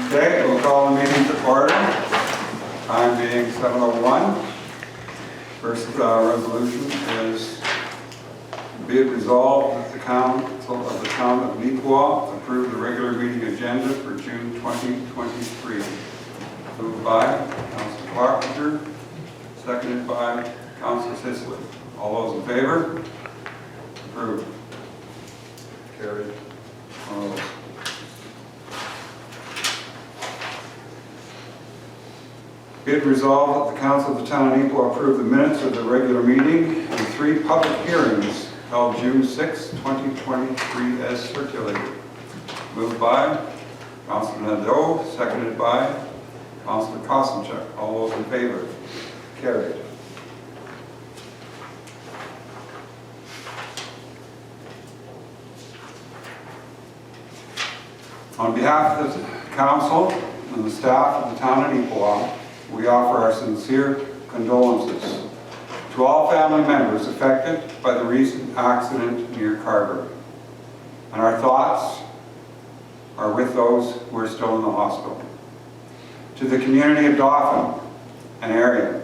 Okay, we'll call the meeting to order. Time being 7:01. First resolution is be it resolved that the Council of the Town of Neepawa approve the regular meeting agenda for June 2023. Moved by Councilor Carpenter, seconded by Councilor Sisley. All those in favor? Approved. Carried. All those. Be it resolved that the Council of the Town of Neepawa approve the minutes of the regular meeting and 3 public hearings held June 6, 2023 as circulated. Moved by Councilor Nadeau, seconded by Councilor Kosenchuk. All those in favor? Carried. On behalf of the Council and the staff of the Town of Neepawa, we offer our sincere condolences to all family members affected by the recent accident near Carver. And our thoughts are with those who are still in the hospital. To the community of Dauphin and area,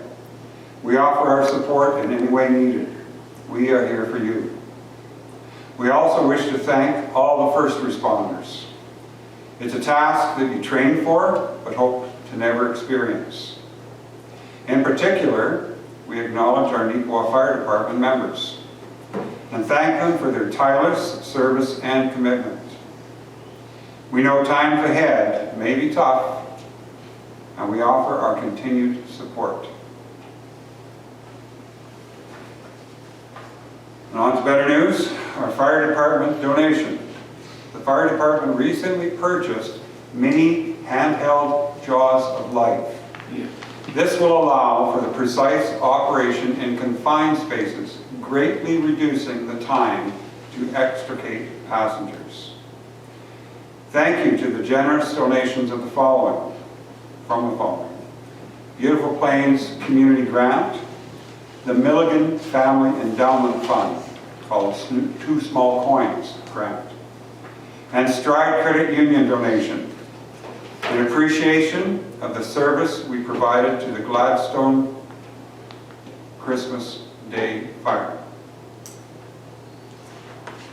we offer our support in any way needed. We are here for you. We also wish to thank all the first responders. It's a task that you train for, but hope to never experience. In particular, we acknowledge our Neepawa Fire Department members and thank them for their tireless service and commitment. We know times ahead may be tough, and we offer our continued support. And on to better news, our fire department donation. The fire department recently purchased mini handheld jaws of life. This will allow for the precise operation in confined spaces, greatly reducing the time to extricate passengers. Thank you to the generous donations of the following, Beautiful Plains Community Grant, the Milligan Family Endowment Fund, called 2 Small Coins Grant, and Stride Credit Union donation, in appreciation of the service we provided to the Gladstone Christmas Day Fire.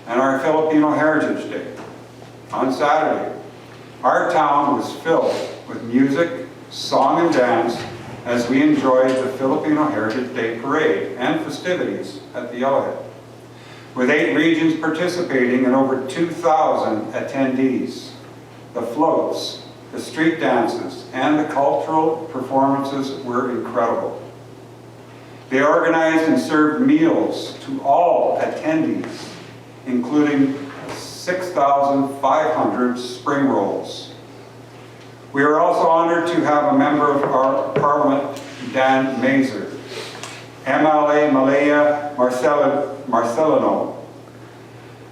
And our Filipino Heritage Day. On Saturday, our town was filled with music, song and dance as we enjoyed the Filipino Heritage Day Parade and festivities at the Yellowhead, with 8 regions participating and over 2,000 attendees. The floats, the street dances, and the cultural performances were incredible. They organized and served meals to all attendees, including 6,500 spring rolls. We are also honored to have a member of our Parliament, Dan Mazer, MLA Malaya Marcelino,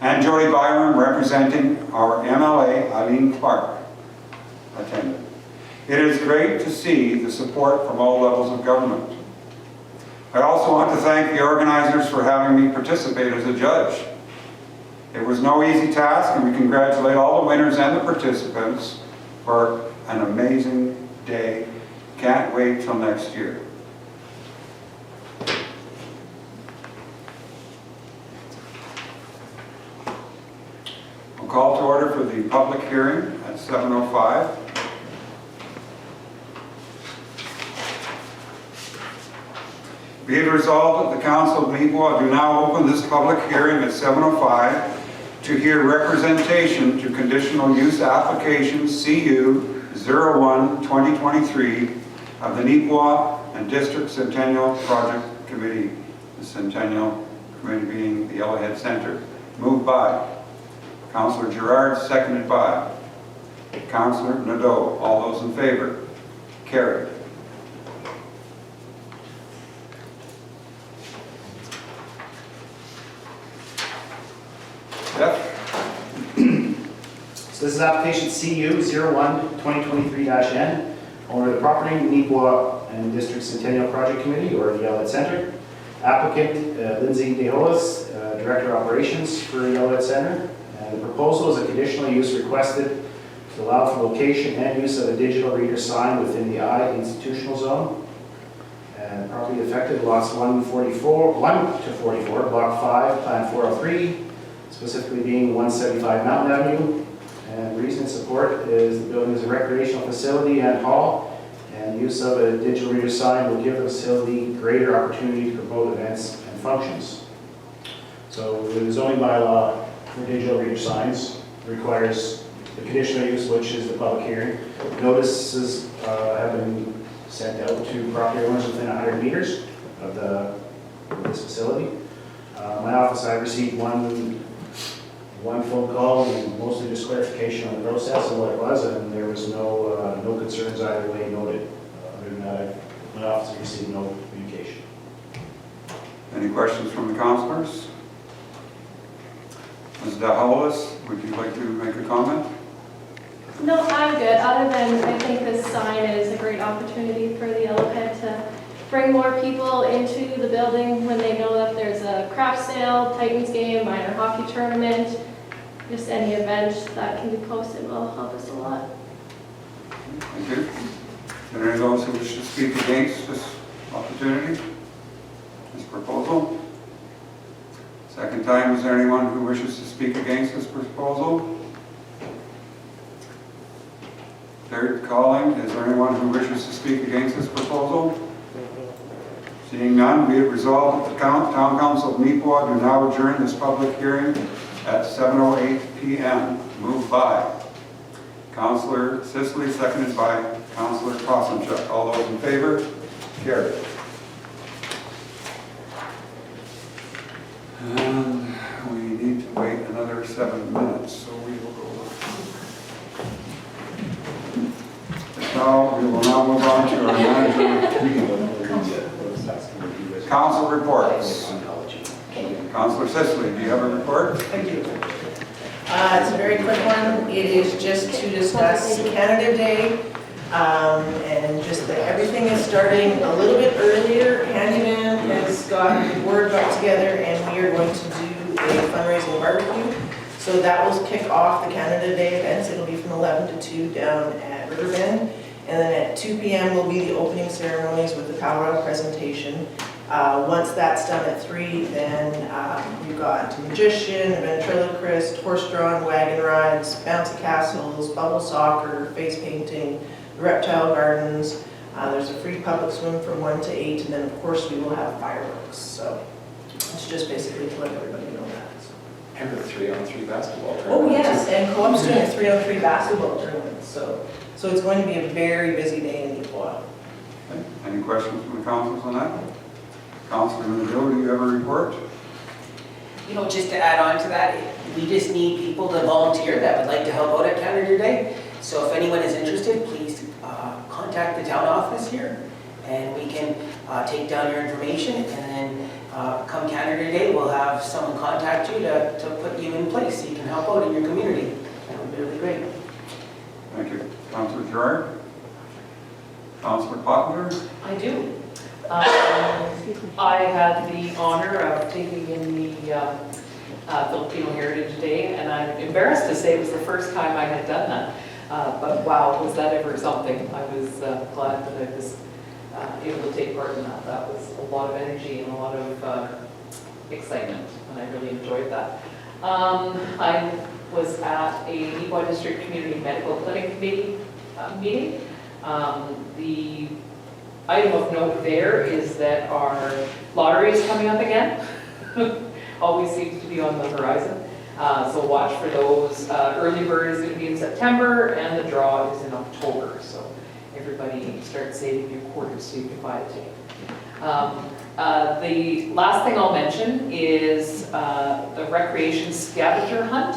and Jody Byram representing our MLA, Eileen Clark, attended. It is great to see the support from all levels of government. I also want to thank the organizers for having me participate as a judge. It was no easy task, and we congratulate all the winners and the participants for an amazing day. Can't wait till next year. We'll call to order for the public hearing at 7:05. Be it resolved that the Council of Neepawa do now open this public hearing at 7:05 to hear representation to conditional use application CU 01-2023 of the Neepawa and District Centennial Project Committee, the Centennial Committee being the Yellowhead Center. Moved by Councillor Gerard, seconded by Councillor Nadeau. All those in favor? Carried. So this is application CU 01-2023-N, owner of the property, Neepawa and District Centennial Project Committee, or the Yellowhead Center. Applicant Lindsay DeHolis, Director of Operations for Yellowhead Center. And the proposal is a conditional use requested to allow for location and use of a digital reader sign within the I institutional zone. And property affected lots 1 to 44, block 5, plan 403, specifically being 175 Mountain Avenue. And reason and support is the building is a recreational facility and hall, and use of a digital reader sign will give the facility greater opportunity to promote events and functions. So the zoning bylaw for digital reader signs requires the conditional use, which is the public hearing. Notices have been sent out to property owners within 100 meters of this facility. My office, I received one phone call and mostly just clarification on the process and what it was, and there was no concerns either way noted. Other than that, my office received no communication. Any questions from the councilors? Ms. DeHollis, would you like to make a comment? No, I'm good, other than I think this sign is a great opportunity for the Yellowhead to bring more people into the building when they know that there's a craft sale, Titans game, minor hockey tournament, just any event that can be posted will help us a lot. Thank you. Are there any of those who wish to speak against this opportunity, this proposal? Second time, is there anyone who wishes to speak against this proposal? Third calling, is there anyone who wishes to speak against this proposal? Seeing none, be it resolved that the Town Council of Neepawa do now adjourn this public hearing at 7:08 p.m. Moved by Councillor Sisley, seconded by Councillor Kosenchuk. All those in favor? Carried. And we need to wait another 7 minutes, so we will go. Now, we will now move on to our manager. Council reports. Councillor Sisley, do you have a report? I do. It's a very quick one. It is just to discuss Canada Day, and just that everything is starting a little bit earlier. Handyman has got, the board got together, and we are going to do a fundraising barbecue. So that will kick off the Canada Day events. It'll be from 11 to 2 down at Riverbend. And then at 2 p.m. will be the opening ceremonies with the powwow presentation. Once that's done at 3, then we've got magician, a ventriloquist, horse-drawn wagon rides, bouncy castles, bubble soccer, face painting, reptile gardens. There's a free public swim from 1 to 8, and then of course we will have fireworks. So it's just basically to let everybody know that. So. And the 3-on-3 basketball tournament. Oh yes, and Co-op's doing a 3-on-3 basketball tournament. So it's going to be a very busy day in Neepawa. Okay. Any questions from the councilors on that? Councilor Manadil, do you have a report? You know, just to add on to that, we just need people to volunteer that would like to help out at Canada Day. So if anyone is interested, please contact the town office here, and we can take down your information, and then come Canada Day, we'll have someone contact you to put you in place so you can help out in your community. That would be really great. Thank you. Councilor Gerard? Councilor Potler? I do. I had the honor of taking in the Filipino Heritage Day, and I'm embarrassed to say it was the first time I had done that. But wow, was that ever something. I was glad that I was able to take part in that. That was a lot of energy and a lot of excitement, and I really enjoyed that. I was at a Neepawa District Community Medical Clinic Committee meeting. The item of note there is that our lottery is coming up again. Always seems to be on the horizon. So watch for those. Early bird is going to be in September, and the draw is in October. So everybody start saving your quarters so you can buy a ticket. The last thing I'll mention is the recreation scavenger hunt.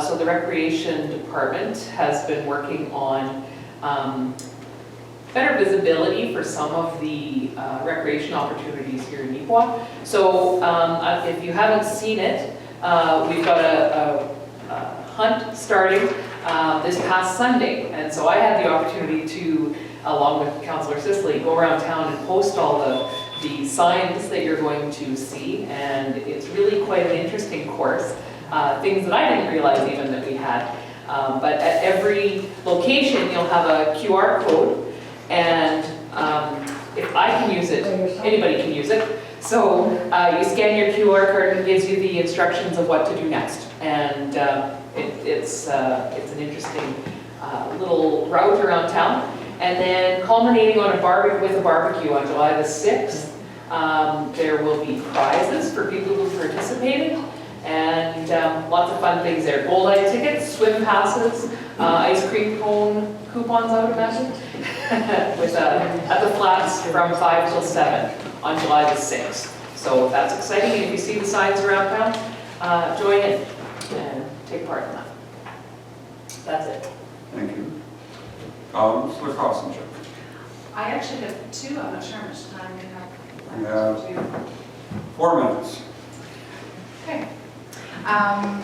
So the recreation department has been working on better visibility for some of the recreation opportunities here in Neepawa. So if you haven't seen it, we've got a hunt starting this past Sunday. And so I had the opportunity to, along with Councillor Sisley, go around town and post all the signs that you're going to see. And it's really quite an interesting course. Things that I didn't realize even that we had. But at every location, you'll have a QR code, and if I can use it, anybody can use it. So you scan your QR code and it gives you the instructions of what to do next. And it's an interesting little route around town. And then culminating on with a barbecue on July the 6th. There will be prizes for people who participated, and lots of fun things there. Gold light tickets, swim passes, ice cream cone coupons, I would imagine, with at the flats from 5 till 7 on July the 6th. So that's exciting. If you see the signs around town, join in and take part in that. That's it. Thank you. Mr. Kosinchuk. I actually have two, I'm not sure how much time you have. We have 4 minutes. Okay. I'll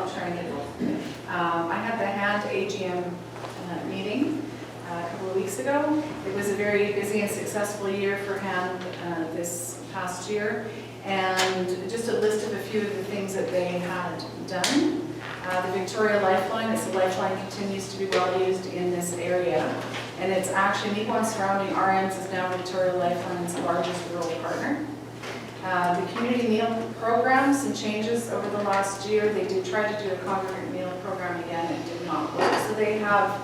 try and get both. I had the HAND AGM meeting a couple of weeks ago. It was a very busy and successful year for HAND this past year. And just a list of a few of the things that they had done. The Victoria Lifeline, this lifeline continues to be well used in this area. And it's actually, Neepawa and surrounding RMs is now Victoria Lifeline's largest rural partner. The community meal program, some changes over the last year. They did try to do a congregate meal program again, it did not work. So they have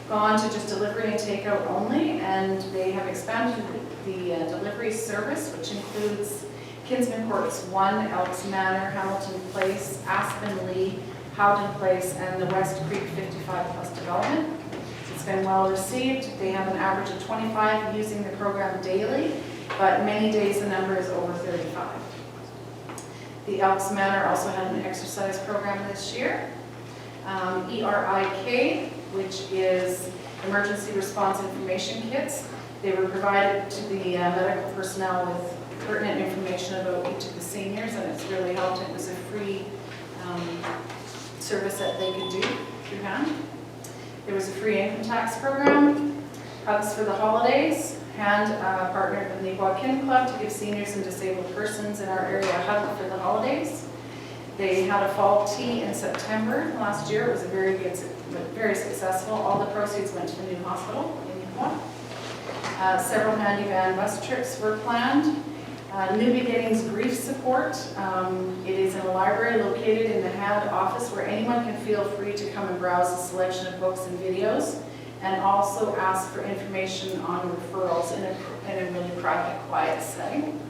gone to just delivery and takeout only, and they have expanded the delivery service, which includes Kinsman Courts 1, Elks Manor, Hamilton Place, Aspen Lee, Howden Place, and the West Creek 55 Plus development. It's been well received. They have an average of 25 using the program daily, but many days the number is over 35. The Elks Manor also had an exercise program this year. ERIK, which is Emergency Response Information Kits. They were provided to the medical personnel with pertinent information about each of the seniors, and it's really helped. It was a free service that they could do through HAND. There was a free income tax program, Hugs for the Holidays. HAND partnered with the Neepawa Kin Club to give seniors and disabled persons in our area a hug for the holidays. They had a fall tea in September last year. It was a very good, very successful. All the proceeds went to the new hospital in Neepawa. Several handy van bus trips were planned. New Beginnings Grief Support. It is in a library located in the HAND office where anyone can feel free to come and browse a selection of books and videos, and also ask for information on referrals in a really private, quiet setting.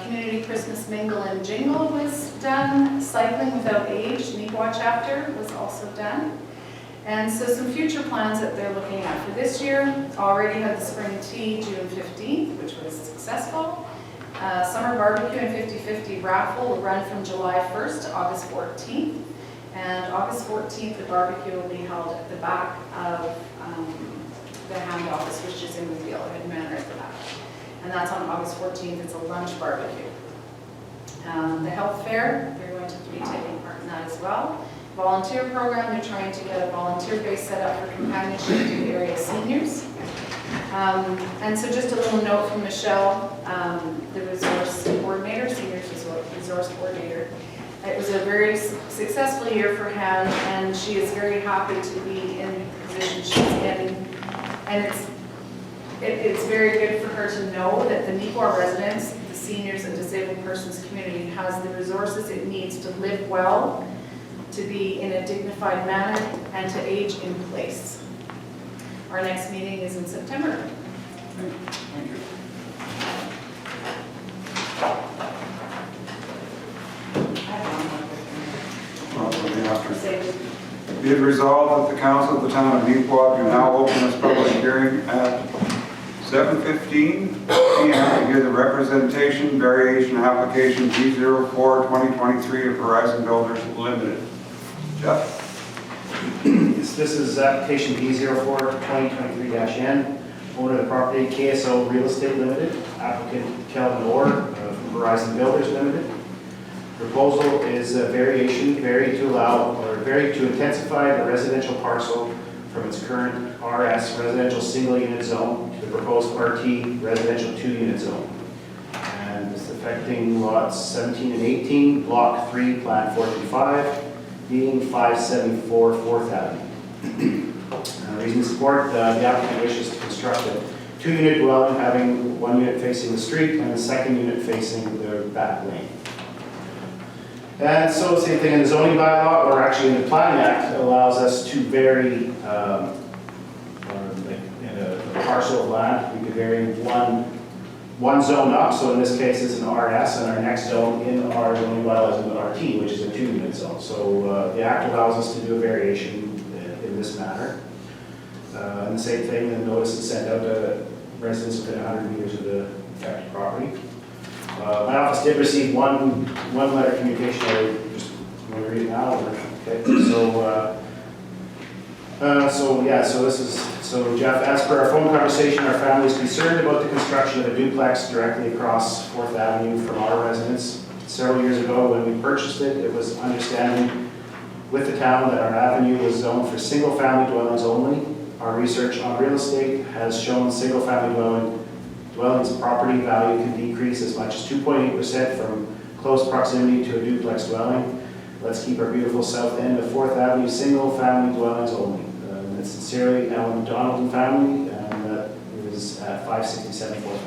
Community Christmas Mingle and Jingle was done. Cycling Without Age, Neepawa chapter, was also done. And so some future plans that they're looking at for this year. Already had the spring tea June 15th, which was successful. Summer barbecue and 50-50 raffle will run from July 1st to August 14th. And August 14th, the barbecue will be held at the back of the HAND office, which is in the Yellowhead Manor at the back. And that's on August 14th. It's a lunch barbecue. The health fair, they're going to be taking part in that as well. Volunteer program, they're trying to get a volunteer base set up for companionship to the area seniors. And so just a little note from Michelle, the resource coordinator, seniors resource coordinator. It was a very successful year for HAND, and she is very happy to be in the position she's in. And it's very good for her to know that the Neepawa residents, the seniors and disabled persons community, has the resources it needs to live well, to be in a dignified manner, and to age in place. Our next meeting is in September. Thank you. Be it resolved that the Council of the Town of Neepawa do now open this public hearing at 7:15 p.m. to hear the representation variation application G04-2023 of Horizon Builders Limited. Jeff? Yes, this is application B04-2023-N. Owner of the property, KSO Real Estate Limited. Applicant Kelvin Orr of Horizon Builders Limited. Proposal is a variation, vary to intensify the residential parcel from its current RS residential single unit zone to the proposed RT residential 2 unit zone. And it's affecting lots 17 and 18, block 3, plan 425, being 574 4th Avenue. Reason to support, the applicant wishes to construct a 2-unit dwelling having 1 unit facing the street and the 2nd unit facing the back lane. And so same thing in the zoning bylaw, or actually in the planning act, allows us to vary, like in a parcel of land, we could vary one zone up. So in this case, it's an RS, and our next zone in our zoning bylaw is an RT, which is a 2-unit zone. So the act allows us to do a variation in this matter. And the same thing, the notice is sent out to residents within 100 meters of the affected property. My office did receive one letter of communication. I just want to read it now. Okay. So Jeff, as per our phone conversation, our family is concerned about the construction of a duplex directly across 4th Avenue from our residence. Several years ago, when we purchased it, it was understanding with the town that our avenue was zoned for single-family dwellings only. Our research on real estate has shown single-family dwellings property value can decrease as much as 2.8% from close proximity to a duplex dwelling. Let's keep our beautiful south end of 4th Avenue single-family dwellings only. It's sincerely Ellen Donald and family, and that is at 567 4th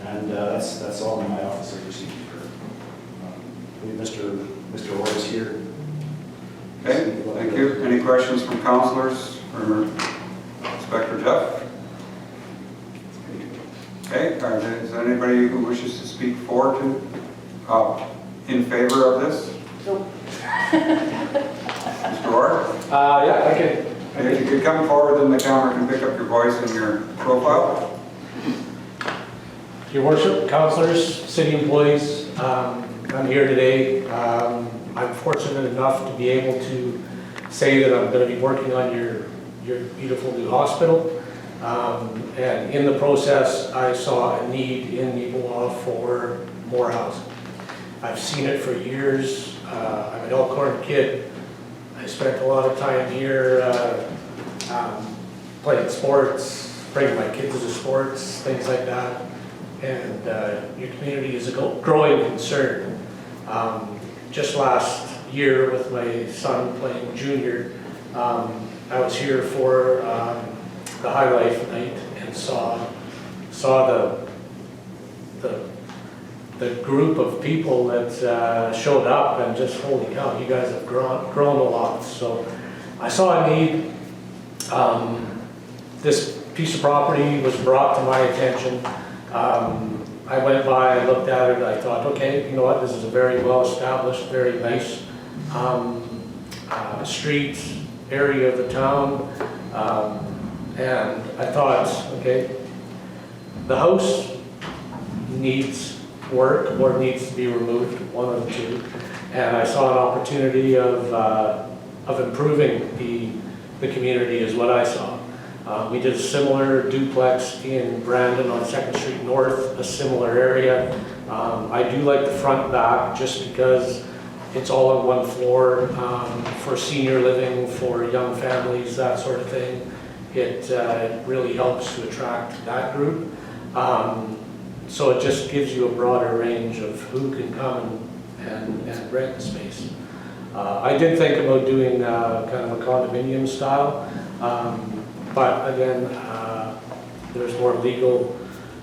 Avenue. And that's all in my office I've received. I believe Mr. Orr is here. Okay, thank you. Any questions from councillors for Inspector Jeff? Okay, is there anybody who wishes to speak in favor of this? Nope. Mr. Orr? Yeah, I can. If you could come forward, then the camera can pick up your voice and your profile. Your Worship, councillors, city employees, I'm here today. I'm fortunate enough to be able to say that I'm going to be working on your beautiful new hospital. And in the process, I saw a need in Neepawa for more housing. I've seen it for years. I'm an Elkhorn kid. I spent a lot of time here playing sports, bringing my kids to sports, things like that. And your community is a growing concern. Just last year with my son playing junior, I was here for the High Life night and saw the group of people that showed up, and just holy cow, you guys have grown a lot. So I saw a need. This piece of property was brought to my attention. I went by, I looked at it, I thought, okay, you know what, this is a very well established, very nice street area of the town. And I thought, okay, the house needs work or needs to be removed, one of the two. And I saw an opportunity of improving the community is what I saw. We did a similar duplex in Brandon on 2nd Street North, a similar area. I do like the front back just because it's all on one floor for senior living, for young families, that sort of thing. It really helps to attract that group. So it just gives you a broader range of who can come and rent the space. I did think about doing kind of a condominium style, but again, there's more legal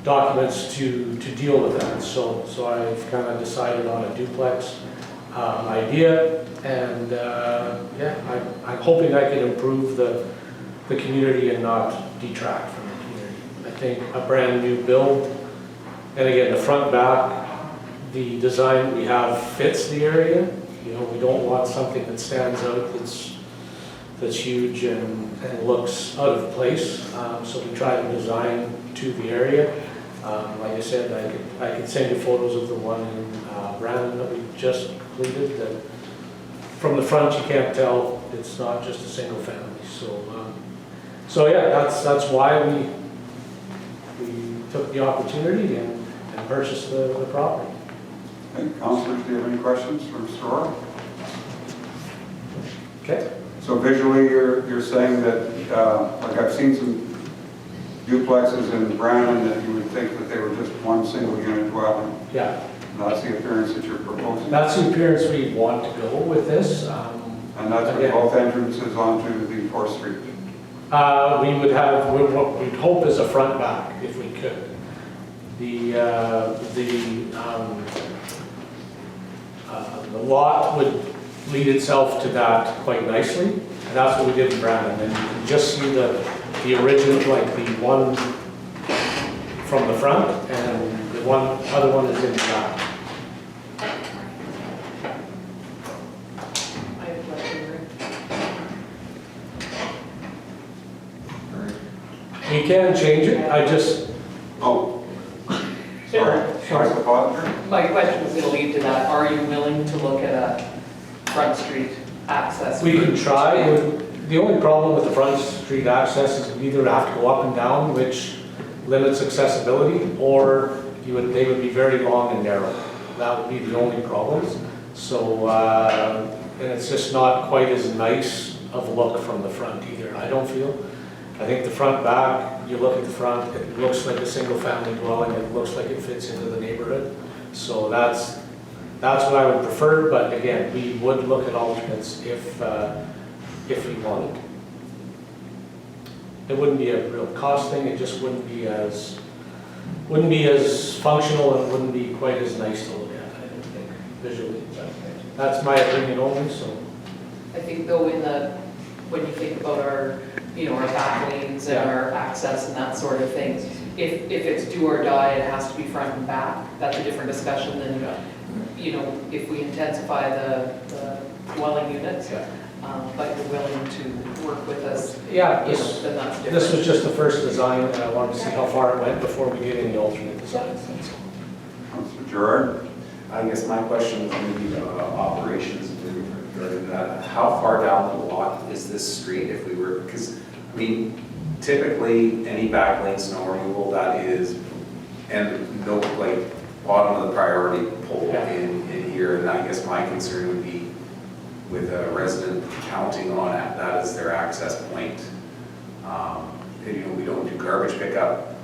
documents to deal with that. So I've kind of decided on a duplex idea, and yeah, I'm hoping I can improve the community and not detract from the community. I think a brand new build, and again, the front back, the design we have fits the area. You know, we don't want something that stands out that's huge and looks out of place. So we try to design to the area. Like I said, I could send you photos of the one in Brandon that we just completed. That from the front you can't tell it's not just a single family. So yeah, that's why we took the opportunity and purchased the property. Okay, councillors, do you have any questions for Mr. Orr? Okay. So visually, you're saying that, like I've seen some duplexes in Brandon that you would think that they were just one single unit dwelling. Yeah. That's the appearance that you're proposing? That's the appearance we want to go with this. And that's with both entrances onto the 4th Street? We would have, what we'd hope is a front back, if we could. The lot would lead itself to that quite nicely, and that's what we did in Brandon. And you can just see the original, like the one from the front, and the other one is in the back. I have a question, Rick. We can change it, I just, Oh, sorry. Councilor Pottinger? My question was gonna lead to that. Are you willing to look at a front street access? we can try. The only problem with the front street access is you either have to go up and down, which limits accessibility, or they would be very long and narrow. That would be the only problem. So, and it's just not quite as nice of a look from the front either, I don't feel. I think the front back, you look at the front, it looks like a single family dwelling, it looks like it fits into the neighborhood. So that's what I would prefer, but again, we would look at alternates if we wanted. It wouldn't be a real cost thing, it just wouldn't be as functional, and it wouldn't be quite as nice to look at, I don't think, visually. That's my opinion only, so. I think though when you think about our back lanes and our access and that sort of thing, if it's do or die, it has to be front and back. That's a different discussion than, if we intensify the dwelling units. Yeah. But you're willing to work with us, Yeah, then that's different. this was just the first design, and I wanted to see how far it went before we did any alternate designs. Councilor Gerard? I guess my question is maybe operations regarding that. How far down the lot is this street if we were, because, I mean, typically any back lane snow removal that is, and no, like, bottom of the priority pole in here, and I guess my concern would be with a resident counting on it, that as their access point. We don't do garbage pickup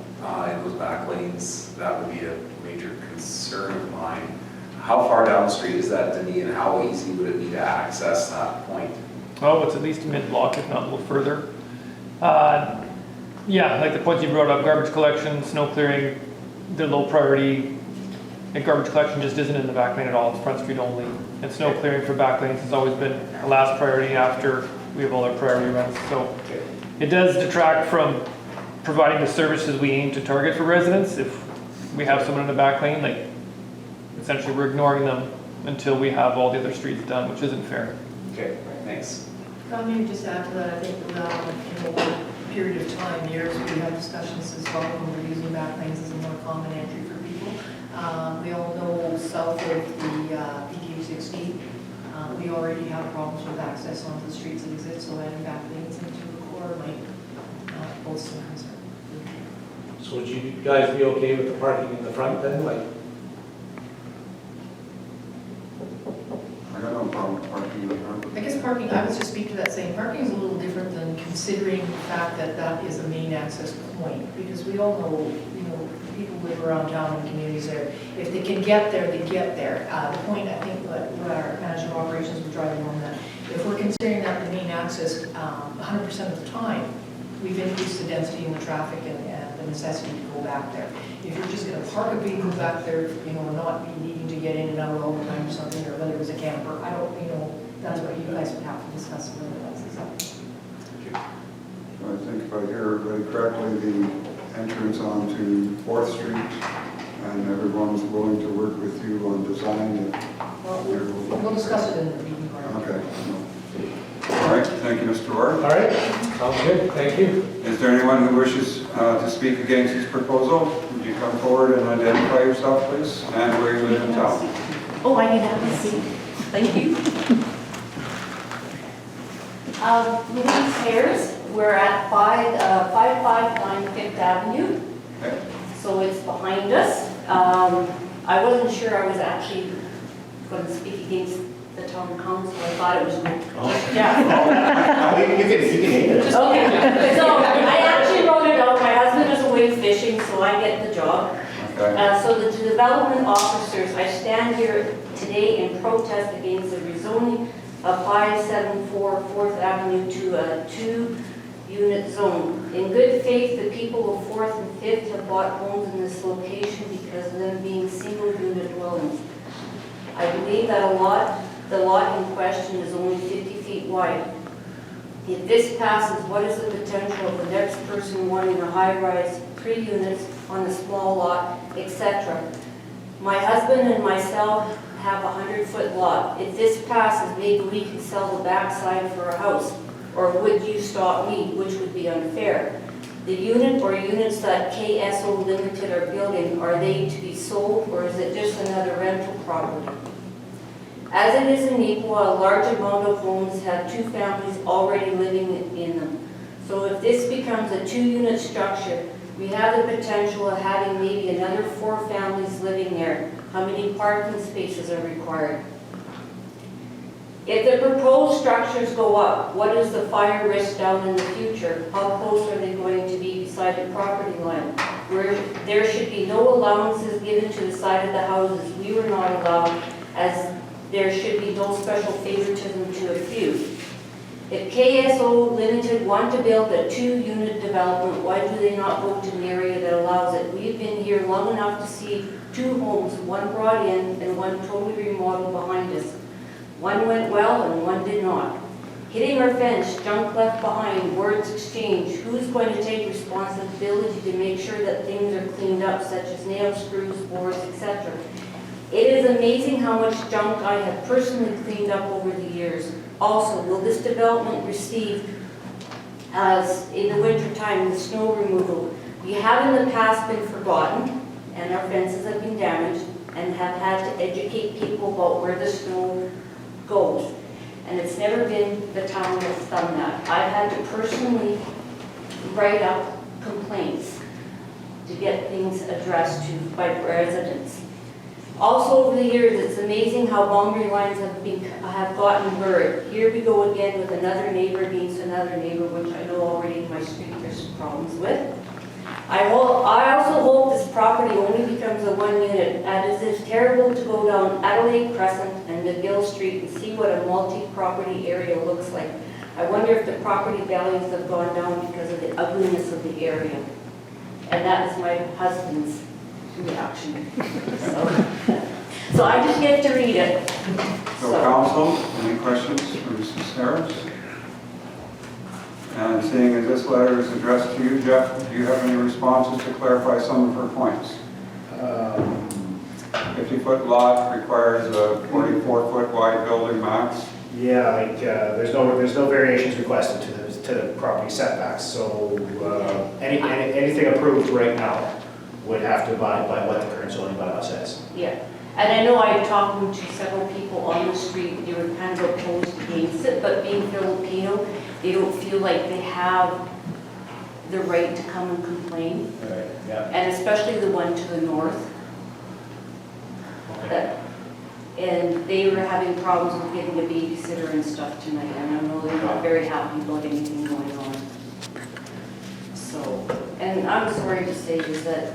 in those back lanes. That would be a major concern of mine. How far down the street is that, Denis, and how easy would it be to access that point? Oh, it's at least mid-block, if not a little further. Yeah, like the points you brought up, garbage collection, snow clearing, they're low priority. And garbage collection just isn't in the back lane at all, it's front street only. And snow clearing for back lanes has always been a last priority after we have all our priority runs. So it does detract from providing the services we aim to target for residents. If we have someone in the back lane, like essentially we're ignoring them until we have all the other streets done, which isn't fair. Okay, thanks. Can I maybe just add to that? I think over a period of time, years, we had discussions as well when we're using back lanes as a more common entry for people. We all know south of the PTH 16, we already have problems with access onto the streets that exist, so adding back lanes into the core might pose some concern. So would you guys be okay with the parking in the front then, like? I got no problem with parking in the front. I guess parking, I would just speak to that saying parking is a little different than considering the fact that that is a main access point, because we all know, people live around town and communities there. If they can get there, they get there. The point, I think, what our manager of operations was driving home, that if we're considering that the main access 100% of the time, we've increased the density in the traffic and the necessity to go back there. If you're just going to park a vehicle back there, and not be needing to get in and out all the time or something, or whether it was a camper, I don't, that's what you guys would have to discuss whether that's exactly. I think if I hear everybody correctly, the entrance onto 4th Street, and everyone's willing to work with you on design. Well, we'll discuss it in the meeting. Okay. All right, thank you, Mr. Orr. All right, sounds good, thank you. Is there anyone who wishes to speak against this proposal? Would you come forward and identify yourself, please, and where you live in town? Oh, I need to have a seat. Thank you. Louise Hayes, we're at 559 Fifth Avenue. Okay. So it's behind us. I wasn't sure I was actually going to speak against the town council. I thought it was good. Oh. Yeah. You can name it. Okay. So I actually wrote it out. My husband is a away fishing, so I get the job. Okay. So the development officers, I stand here today in protest against the rezoning of 574 4th Avenue to a 2-unit zone. In good faith, the people of 4th and 5th have bought homes in this location because of them being single-unit dwellings. I believe that the lot in question is only 50 feet wide. If this passes, what is the potential of the next person wanting a high-rise, 3 units on a small lot, etc.? My husband and myself have a 100-foot lot. If this passes, maybe we can sell the backside for a house. Or would you stop me, which would be unfair? The unit or units that KSO Limited are building, are they to be sold, or is it just another rental property? As it is in Neepawa, a large amount of homes have 2 families already living in them. So if this becomes a 2-unit structure, we have the potential of having maybe another 4 families living there. How many parking spaces are required? If the proposed structures go up, what is the fire risk down in the future? How close are they going to be beside the property line? There should be no allowances given to the side of the houses. We were not allowed, as there should be no special favoritism to a few. If KSO Limited want to build a 2-unit development, why do they not go to an area that allows it? We've been here long enough to see 2 homes, one brought in and one totally remodeled behind us. One went well and one did not. Hitting our fence, junk left behind, words exchanged. Who's going to take responsibility to make sure that things are cleaned up, such as nails, screws, boards, etc.? It is amazing how much junk I have personally cleaned up over the years. Also, will this development receive, as in the winter time, the snow removal? We have in the past been forgotten, and our fences have been damaged, and have had to educate people about where the snow goes. And it's never been the town that's done that. I've had to personally write up complaints to get things addressed to by residents. Also, over the years, it's amazing how boundary lines have gotten blurred. Here we go again with another neighbor against another neighbor, which I know already in my street there's problems with. I also hope this property only becomes a 1-unit, as it is terrible to go down Adelaide Crescent and McGill Street and see what a multi-property area looks like. I wonder if the property values have gone down because of the ugliness of the area. And that is my husband's reaction. So I just get to read it. So council, any questions for Mrs. Harris? And seeing as this letter is addressed to you, Jeff, do you have any responses to clarify some of her points? 50-foot lot requires a 44-foot wide building max. Yeah, like, there's no variations requested to the property setbacks, so anything approved right now would have to abide by what the current zoning bylaw says. Yeah, and I know I've talked to several people on the street, they were kind of opposed against it, but being Filipino, they don't feel like they have the right to come and complain. Right, yeah. And especially the one to the north. Okay. And they were having problems with getting a babysitter and stuff tonight, and I know they're not very happy about anything going on. So, and I'm sorry to say is that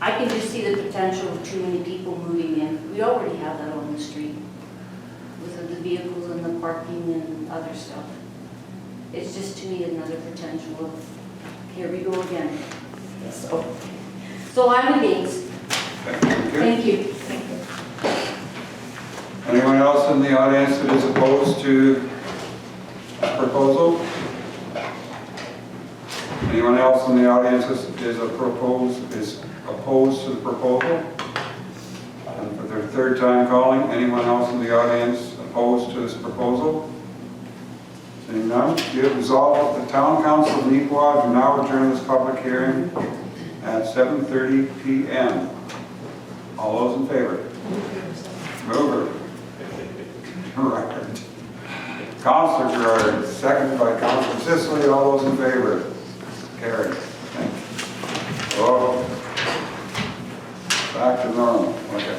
I can just see the potential of too many people moving in. We already have that on the street with the vehicles and the parking and other stuff. It's just to me another potential of, here we go again. So I'm against. Thank you. Thank you. Anyone else in the audience that is opposed to that proposal? Anyone else in the audience is opposed to the proposal? And for their 3rd time calling, anyone else in the audience opposed to this proposal? Seeing none, be it resolved that the Town Council of Neepawa do now adjourn this public hearing at 7:30 p.m. All those in favor? Mover. Right. Councilor Gerard, seconded by Councilor Sicily. All those in favor? Carried. Thank you. Oh, back to normal. Okay.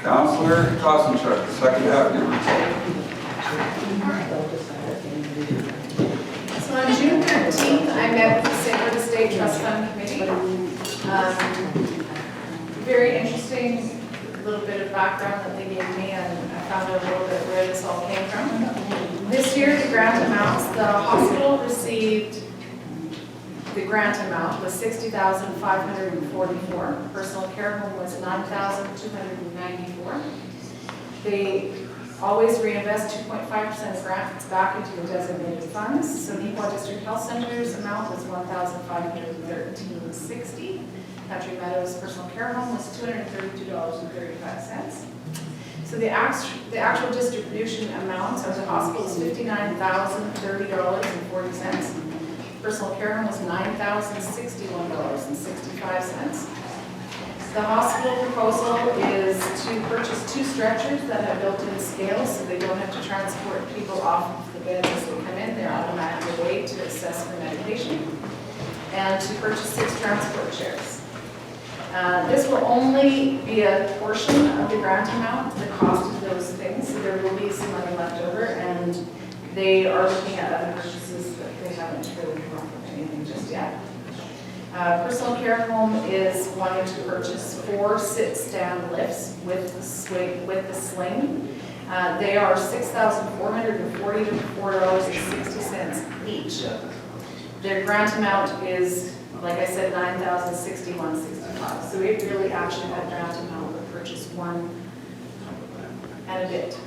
Councilor Kosenchuk, the second half of your report. 17th, I met with the Sacred Estate Trust Fund Committee. Very interesting little bit of background that they gave me, and I found out a little bit where this all came from. This year, the grant amounts, the hospital received, the grant amount was $60,544. Personal care home was $9,294. They always reinvest 2.5% of grants back into the designated funds. So Neepawa District Health Center's amount was $1,513.60. Country Meadows Personal Care Home was $232.35. So the actual distribution amount of the hospital is $59,030.40. Personal care home was $9,061.65. The hospital proposal is to purchase 2 stretchers that have built-in scales, so they don't have to transport people off the beds as they come in. They're automatically weighed to assess for medication. And to purchase 6 transport chairs. This will only be a portion of the grant amount, the cost of those things. So there will be some money left over, and they are looking at other purchases, but they haven't really come up with anything just yet. Personal care home is wanting to purchase 4 sit-stand lifts with the sling. They are $6,440 to $4.60 each. Their grant amount is, like I said, $9,061.65. So we really actually had grant amount to purchase 1 and a bit.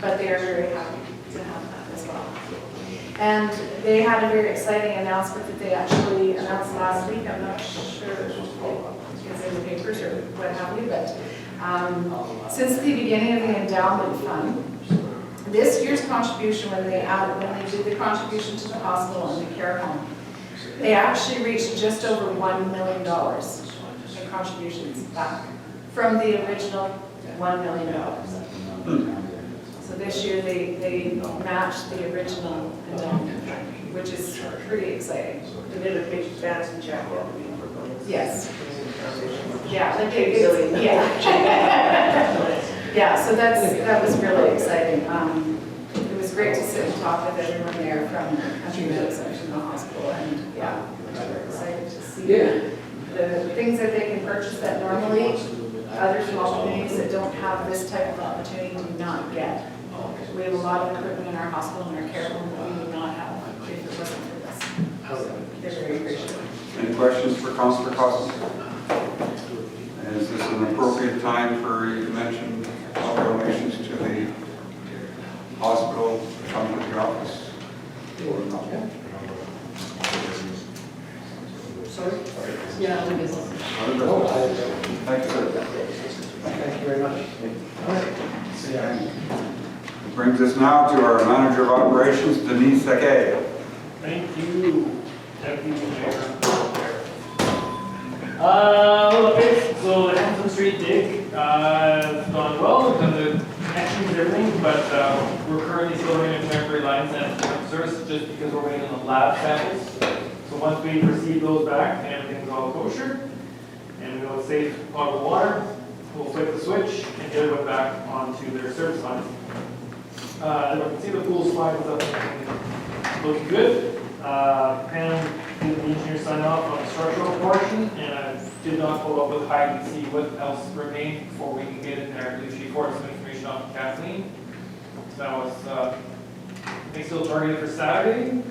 But they are very happy to have that as well. And they had a very exciting announcement that they actually announced last week. I'm not sure if it's in the papers or what have you, but since the beginning of the endowment fund, this year's contribution, when they did the contribution to the hospital and the care home, they actually reached just over $1 million in contributions back from the original $1 million. So this year they matched the original endowment, which is pretty exciting. They did a big fancy check. Yes. Yeah, like yeah. Yeah, so that was really exciting. It was great to sit and talk with everyone there from Country Meadows and from the hospital, and yeah, we're excited to see the things that they can purchase that normally other small communities that don't have this type of opportunity do not get. We have a lot of equipment in our hospital and our care home that we would not have if it wasn't for this. So they're very appreciative. Any questions for Councillor Costa? Is this an appropriate time for you to mention all donations to the hospital come to the office? Sorry? Yeah, other business. Other business? Thank you, sir. Thank you very much. It brings us now to our Manager of Operations, Denise Sakay. Thank you, Deputy Mayor. Okay, so the Hampton Street dig has gone well. We've done the connections and everything, but we're currently still running temporary lines and service just because we're waiting on the lab samples. So once we receive those back and everything's all kosher and we know it's safe potable water, we'll flip the switch and get it back onto their service lines. As you can see, the pool slide was up and looking good. Pam did the engineer sign off on the structural portion, and I did not follow up with Heidi to see what else remained before we can get in there. I believe she forwarded some information off to Kathleen. So that was, they still targeted for Saturday,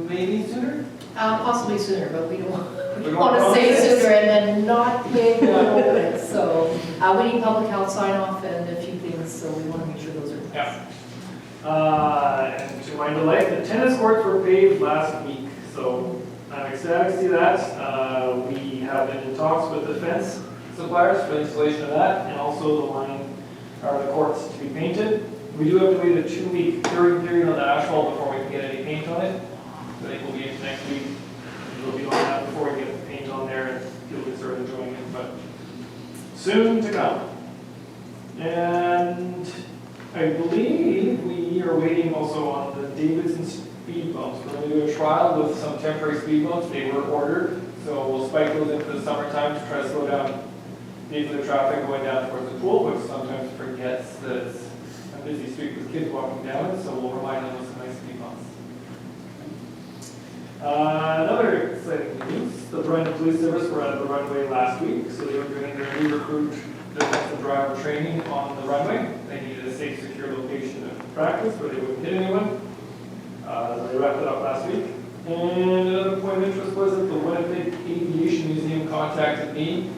maybe sooner? Possibly sooner, but we don't want to say sooner and then not make one open. So we need public health sign off and a few things, so we want to make sure those are. Yeah. And to my delight, the tennis courts were paved last week, so I'm ecstatic to see that. We have been in talks with the fence suppliers for the installation of that, and also the line, or the courts to be painted. We do have to wait a 2-week curing period on the asphalt before we can get any paint on it. So I think we'll be into next week. We'll be on that before we get the paint on there and people can start enjoying it, but soon to come. And I believe we are waiting also on the Davidson speed bumps. We're going to do a trial with some temporary speed bumps. They were ordered, so we'll spike those into the summertime to try to slow down vehicular traffic going down towards the pool, which sometimes forgets that it's a busy street with kids walking down it, so we'll remind them of some nice speed bumps. Another exciting news, the Brandon Police Service were at the runway last week, so they were doing their new recruit defensive driver training on the runway. They needed a safe, secure location of practice where they wouldn't hit anyone. So they wrapped it up last week. And another point of interest was that the Winnipeg Aviation Museum contacted me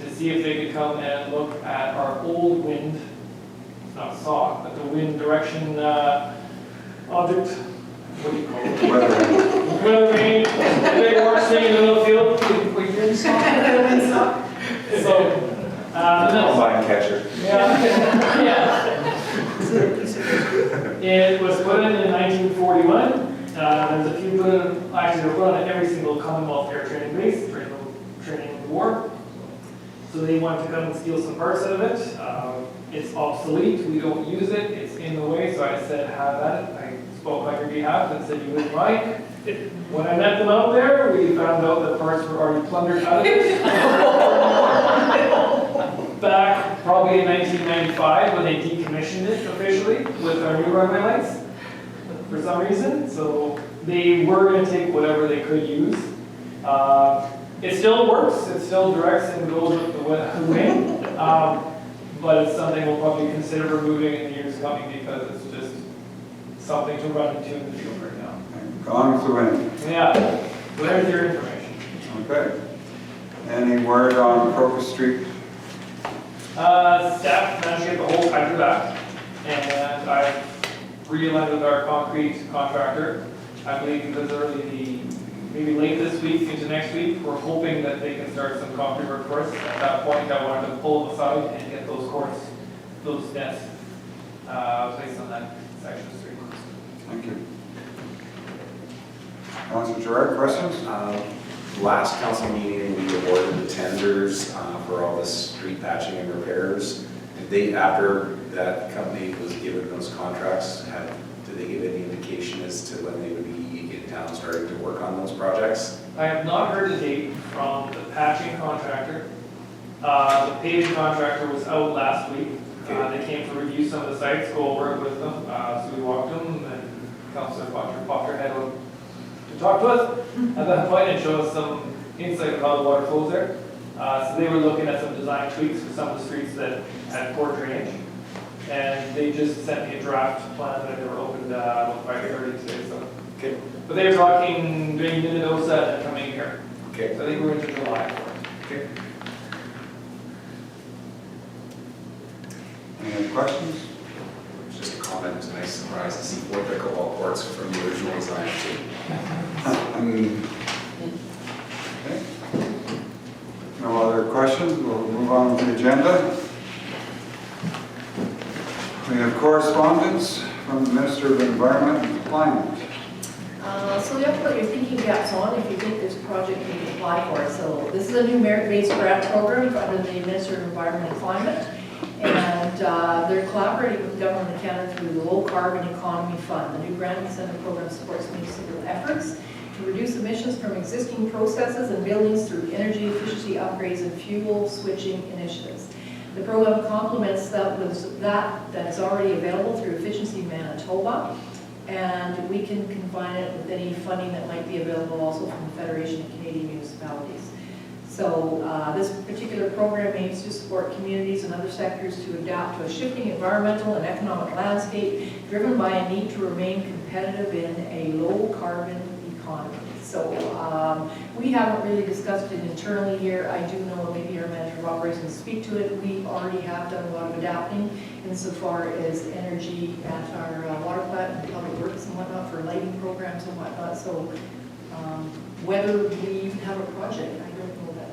to see if they could come and look at our old wind, it's not saw, but the wind direction object. What do you call it? Weather vane. Big work thing in the middle field. So, Combine catcher. yeah. Yeah. It was put in 1941. There's a few put in, actually they're put on every single Commonwealth Air Training base, training in the war. So they wanted to come and steal some parts out of it. It's obsolete, we don't use it, it's in the way, so I said, have at it. I spoke on your behalf and said you wouldn't mind. When I met them out there, we found out that parts were already plundered out of it. Back probably in 1995 when they decommissioned it officially with our new runway lights for some reason. So they were going to take whatever they could use. It still works, it still directs and goes with the wind. But it's something we'll probably consider removing in the years coming because it's just something to run into in the field right now. Gone with the wind. Yeah, so there's your information. Okay. Any word on Crocus Street? Staff managed to get the whole country back, and I realigned with our concrete contractor. I believe because maybe late this week into next week, we're hoping that they can start some concrete work for us. At that point, I wanted to pull them aside and get those courts, those nets placed on that section of the street. Thank you. Councilor Gerard, questions? Last council meeting, we awarded the tenders for all the street patching and repairs. Did they, after that company was given those contracts, did they give any indication as to when they would be in town starting to work on those projects? I have not heard a date from the patching contractor. The paving contractor was out last week. They came to review some of the sites, go over it with them. So we walked them, and Councilor Potter popped her head out to talk to us at that point and show us some insight of how the water flows there. So they were looking at some design tweaks for some of the streets that had poor drainage. And they just sent me a draft plan that they were opened about 5:30 today. So. Okay. But they were talking doing Minnedosa and coming here. Okay. So I think we're into July for it. Okay. Any other questions? Just a comment, it's a nice surprise to see 4 pickleball courts from the original design too. Okay. No other questions? We'll move on with the agenda. We have correspondence from the Minister of Environment and Climate. So you have to put your thinking caps on if you think this project you can apply for. So this is a new merit-based grant program under the Minister of Environment and Climate. And they're collaborating with the Government of Canada through the Low Carbon Economy Fund. The new grant incentive program supports municipal efforts to reduce emissions from existing processes and buildings through energy efficiency upgrades and fuel switching initiatives. The program complements that is already available through Efficiency Manitoba, and we can combine it with any funding that might be available also from the Federation of Canadian Municipalities. So this particular program aims to support communities and other sectors to adapt to a shifting environmental and economic landscape driven by a need to remain competitive in a low-carbon economy. So we haven't really discussed it internally here. I do know maybe our manager of operations speak to it. We already have done a lot of adapting insofar as energy at our water plant and public works and whatnot for lighting programs and whatnot. So whether we even have a project, I don't know that.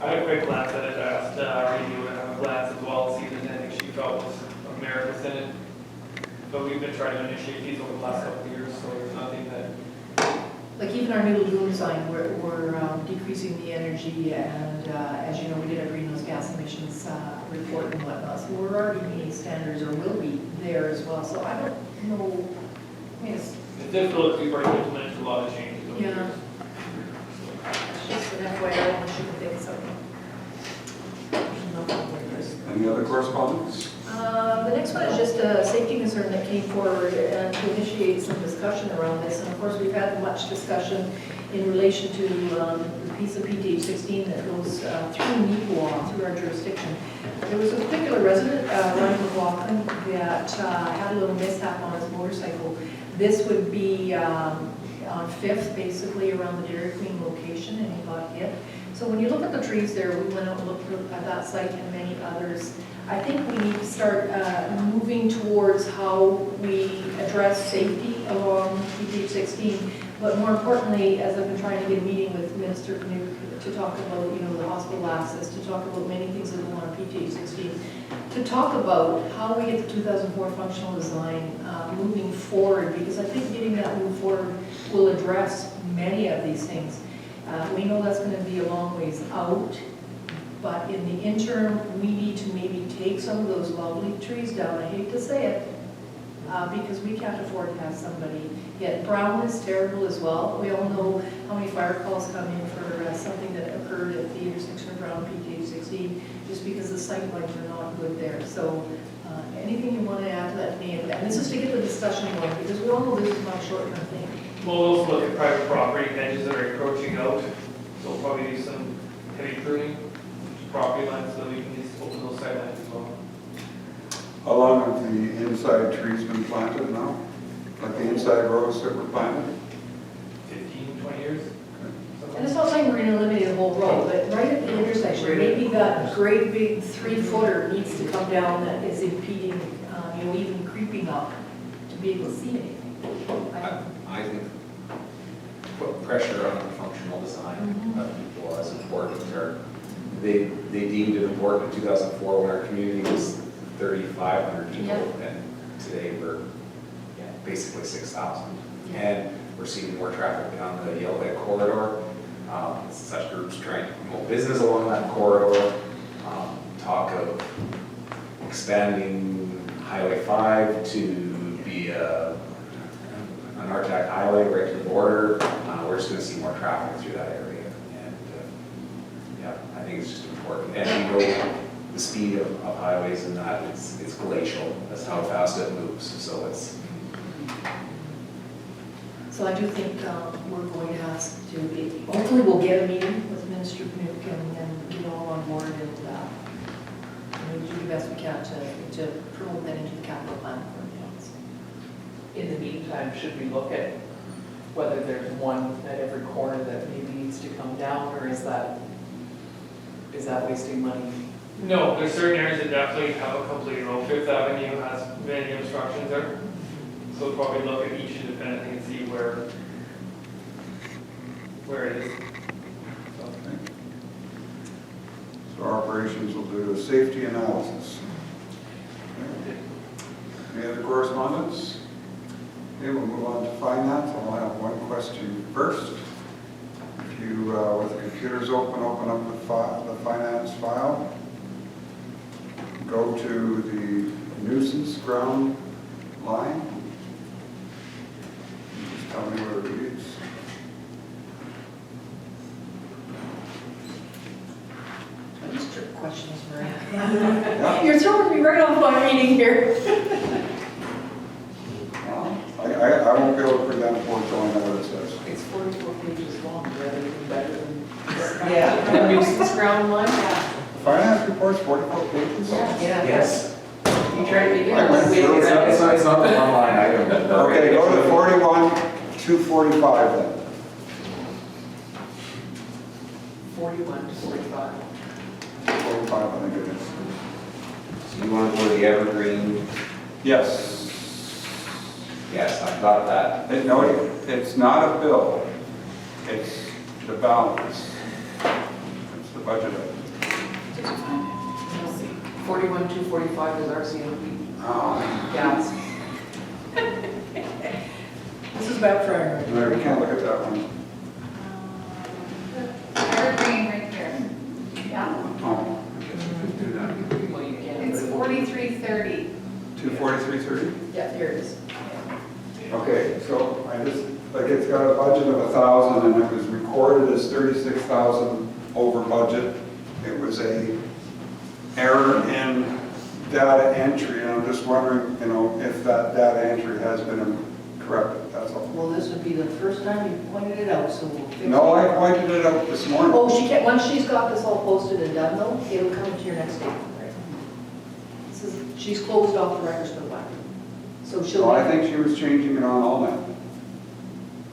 I had a quick glance at it. I asked Randy to have a glance as well, see if there's anything she felt was of merit within it. But we've been trying to initiate these over the last couple of years, so there's nothing that. Like even our new lagoon design, we're decreasing the energy, and as you know, we did our greenhouse gas emissions report and whatnot. So we're already meeting standards, or will be there as well. So I don't know. I mean, It's difficult because we've already implemented a lot of changes over the Yeah. years. it's just an FYI, I shouldn't think so. Any other correspondence? The next one is just a safety concern that came forward and to initiate some discussion around this. And of course, we've had much discussion in relation to the piece of PTH 16 that goes through Neepawa, through our jurisdiction. There was a particular resident, Ryan McLaughlin, that had a little mishap on his motorcycle. This would be on 5th, basically around the Dairy Queen location, and he got hit. So when you look at the trees there, we went out and looked at that site and many others. I think we need to start moving towards how we address safety along PTH 16. But more importantly, as I've been trying to get a meeting with Minister Knut to talk about, the hospital access, to talk about many things that go on PTH 16, to talk about how we get the 2004 functional design moving forward, because I think getting that move forward will address many of these things. We know that's going to be a long ways out, but in the interim, we need to maybe take some of those lovely trees down. I hate to say it, because we can't afford to have somebody get. Brown is terrible as well. We all know how many fire calls come in for something that occurred at the intersection of Brown and PTH 16, just because the sight lines are not good there. So anything you want to add to that, Nate? And this is to get the discussion going, because we all know this is not a short-term thing. We'll also look at private property hedges that are encroaching out, so we'll probably do some heavy pruning, property lines, so we can just open those side lines as well. How long have the inside trees been planted now? Like the inside rows that were planted? 15, 20 years? And it's not saying we're going to eliminate the whole road, but right at the intersection, maybe that great big 3-footer needs to come down that is impeding, even creeping up to be able to see anything. I think put pressure on the functional design of people as important. They deemed it important in 2004 when our community was 3,500 people, and today we're basically 6,000. And we're seeing more traffic down the Yellowhead corridor. Such groups trying to promote business along that corridor. Talk of expanding Highway 5 to be an RTAC highway right to the border. We're just going to see more traffic through that area. And I think it's just important. And we know the speed of highways and that it's glacial. That's how fast it moves. So it's. So I do think we're going to have to be, hopefully we'll get a meeting with Minister Knut and get all on board and we'll do the best we can to promote that into the capital plan. In the meantime, should we look at whether there's one at every corner that maybe needs to come down, or is that wasting money? No, there's certain areas that definitely have a complete road. Fifth Avenue has many obstructions there. So we'll probably look at each independently and see where it is. So our operations will do a safety analysis. Okay. Any other correspondence? Okay, we'll move on to finance. I'll have one question first. If you, with the computers open up the finance file. Go to the nuisance ground line. Just tell me what it reads. Just trick questions, Maria. You're throwing me right off my meeting here. I won't be able to present for showing what it says. It's 44 pages long, rather than better than Yeah. the nuisance ground one. The finance report's 44 pages? Yeah. Yes. You tried to get I went it. through it. It's not the one line item. Okay, go to 41-245 then. 41 to 45. 45, I think it is. So you want to go to the evergreen? Yes. Yes, I've got that. No, it's not a bill. It's the balance. It's the budget. 41 to 45 is RCMP. Oh, Gas. This is about priority. no, we can't look at that one. Evergreen right there. Yeah, Oh, Well, you can. it's 4330. 243.30? Yeah, there it is. Okay, so I just, like, it's got a budget of 1,000 and it was recorded as 36,000 over budget. It was a error in data entry, and I'm just wondering, you know, if that data entry has been corrected, that's all. Well, this would be the first time you pointed it out, so we'll fix it. No, I pointed it out this morning. Oh, she can't, once she's got this all posted and done though, it'll come to your next meeting. This is, she's closed off the records for the while. So she'll. So I think she was changing it on all that.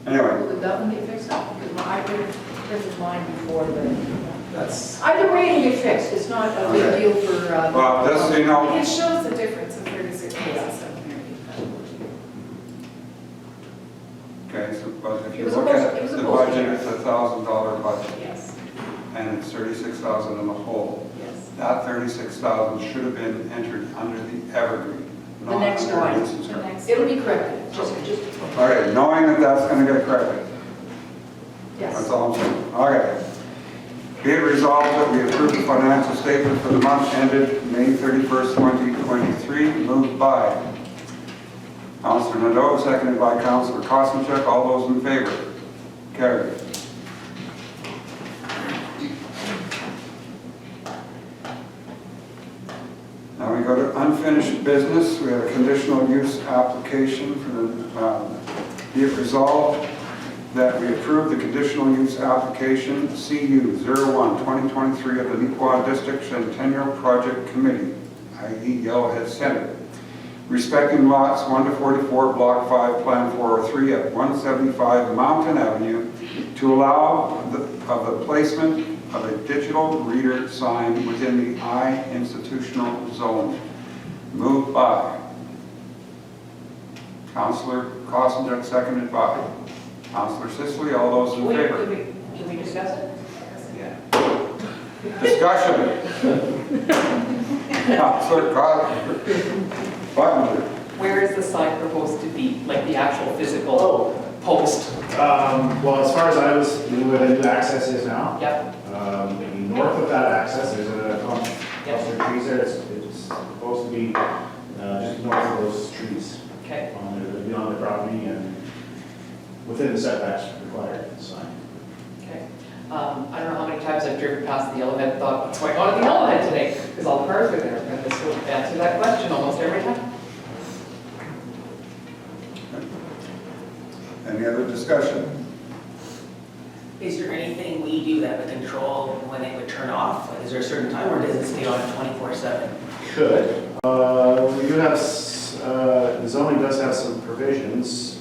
Anyway, Will that one get fixed up? Because I printed mine before, but That's, either way it'll get fixed. It's not a big Okay. deal for, well, just so you know, It shows the difference of 36 days and 7 okay, so, but if It you was look a at post- it was a the post budget, year. it's $1,000 budget, Yes, and it's 36,000 in the hole. yes. That 36,000 should have been entered under the evergreen, The not next under line. nuisance The grant. next. it'll be corrected. Just, Okay, knowing that that's gonna get corrected, that's yes. all I'm saying. Okay. Be it resolved that we approve the financial statement for the month ended May 31st, 2023, moved by Councillor Nadeau, seconded by Councillor Kosmachuk. All those in favor? Carried. Now we go to unfinished business. We have a conditional use application for the, be it resolved that we approve the conditional use application CU 01-2023 of the Neepawa District Centennial Project Committee, i.e. Yellowhead Center, respecting lots 1 to 44, Block 5, Plan 403 at 175 Mountain Avenue to allow of the placement of a digital reader sign within the I institutional zone. Moved by Councillor Kosmachuk, seconded by Councillor Sicily. All those in Wait, favor? can we discuss it? yeah. Discussion. Councillor Butler. Where is the sign proposed to be, like the actual physical post? Well, as far as I knew where the new access is now, Yep, north of that access, there's a cluster Yep. of trees there. It's supposed to be just north of those trees okay. beyond the property and within the setbacks required sign. Okay. I don't know how many times I've driven past the Yellowhead and thought, what's going on at the Yellowhead today? Because all the cars are there, and this will answer that question almost every time. Any other discussion? Is there anything we do that would control when it would turn off? Like, is there a certain time or does it stay on 24/7? Could. We do have, the zoning does have some provisions.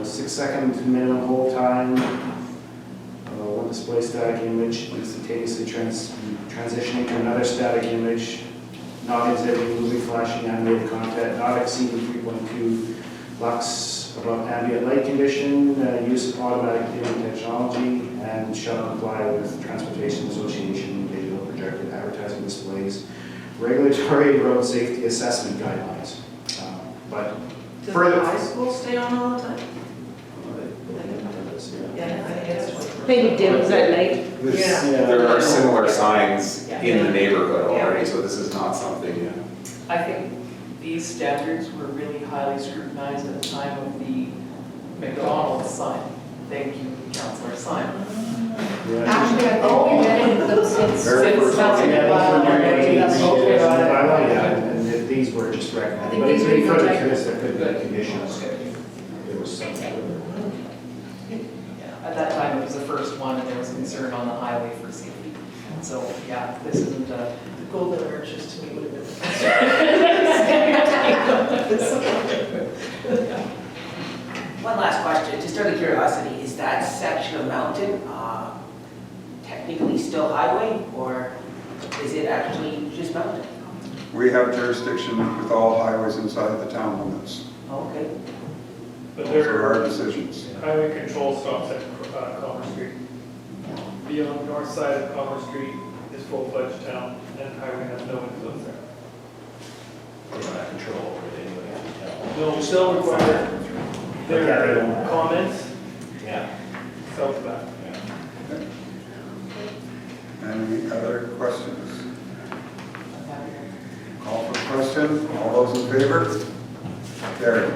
6-second minimum hold time. One display static image, instantaneously transitioning to another static image. Not exhibiting moving, flashing, animated content. Not exceeding 3.2 lux above ambient light condition. Use of automatic dimming technology, and shall comply with Transportation Association digital projected advertising displays, regulatory road safety assessment guidelines. But Does further. the high school stay on all the time? Yeah, I think it's. Maybe dims at night. Yeah. There are similar signs Yeah. in the neighborhood Yeah. already, so this is not something, I think these standards were really highly scrutinized at the time of the McDonald's sign. Thank you, Councillor Simon. Actually, I think we did it those since. Very Since first that's one. in the Yeah, bylaw these were already, that's new okay, got it. bylaw, yeah, and these were just recommended. I think But these if were you could, protected. there could be conditions. There was something. At that time, it was the first one, and there was concern on the highway for safety. And so, yeah, this isn't a. The golden arches to me would have been. One last question, just out of curiosity, is that section of mountain technically still highway or is it actually just mountain? We have jurisdiction with all highways inside the town limits. Okay. But Those are our their decisions. highway control stops at Commerce Street. Beyond the north side of Commerce Street is full-fledged town, and highway has no influence there. We don't have control over it anyway. They'll still require their comments Yeah. south of that. Any other questions? Call for the question. All those in favor? Carried.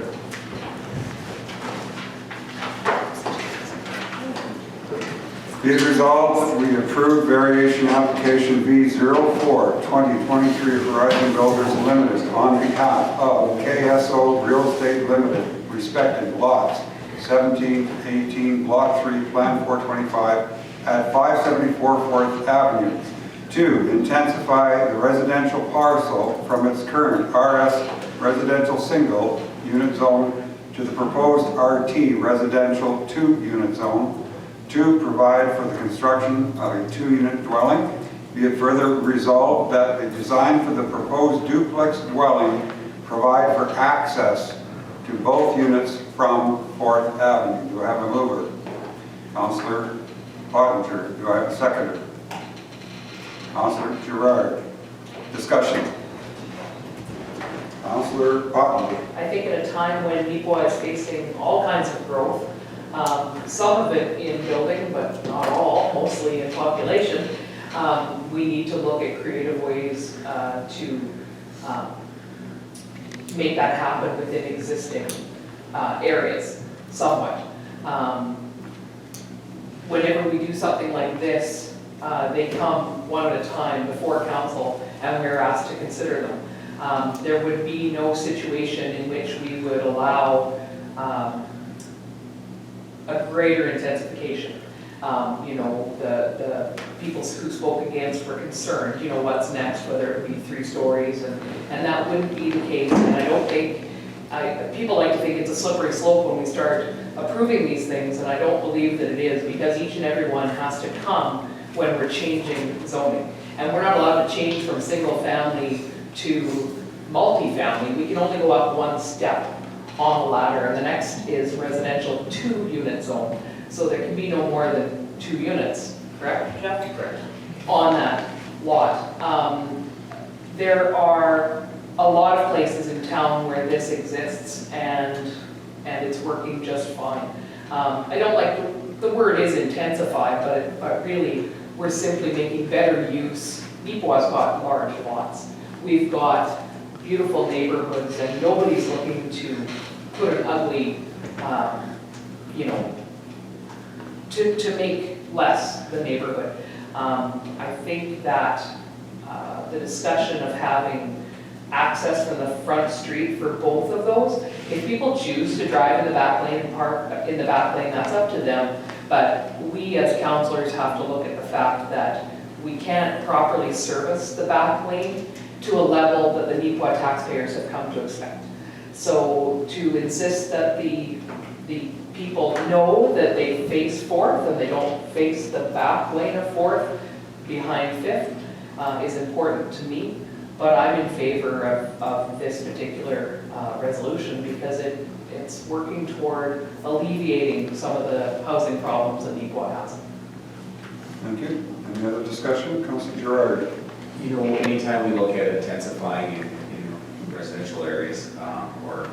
Be it resolved that we approve variation application V04 2023 Horizon Builders Limited on behalf of KSO Real Estate Limited, respective lots 17, 18, Block 3, Plan 425 at 574 4th Avenue to intensify the residential parcel from its current RS residential single unit zone to the proposed RT residential 2-unit zone, to provide for the construction of a 2-unit dwelling. Be it further resolved that the design for the proposed duplex dwelling provide for access to both units from 4th Avenue. Do I have a mover? Councillor Pottinger. Do I have a seconder? Councillor Gerard. Discussion. Councillor Pottinger. I think at a time when Neepawa is facing all kinds of growth, some of it in building, but not all, mostly in population, we need to look at creative ways to make that happen within existing areas somewhat. Whenever we do something like this, they come one at a time before council and we're asked to consider them. There would be no situation in which we would allow a greater intensification. The people who spoke against were concerned, what's next, whether it be 3 stories, and that wouldn't be the case. And I don't think, people like to think it's a slippery slope when we start approving these things, and I don't believe that it is, because each and every one has to come when we're changing zoning. And we're not allowed to change from single family to multifamily. We can only go up one step on the ladder, and the next is residential 2-unit zone. So there can be no more than 2 units, correct, Jeff? Correct. On that lot. There are a lot of places in town where this exists, and it's working just fine. I don't like, the word is intensify, but really, we're simply making better use. Neepawa's got large lots. We've got beautiful neighborhoods, and nobody's looking to put an ugly, to make less the neighborhood. I think that the discussion of having access from the front street for both of those, if people choose to drive in the back lane and park in the back lane, that's up to them. But we as councillors have to look at the fact that we can't properly service the back lane to a level that the Neepawa taxpayers have come to expect. So to insist that the people know that they face 4th and they don't face the back lane of 4th behind 5th is important to me. But I'm in favor of this particular resolution because it's working toward alleviating some of the housing problems that Neepawa has. Thank you. Any other discussion? Councillor Gerard. Anytime we look at intensifying in residential areas or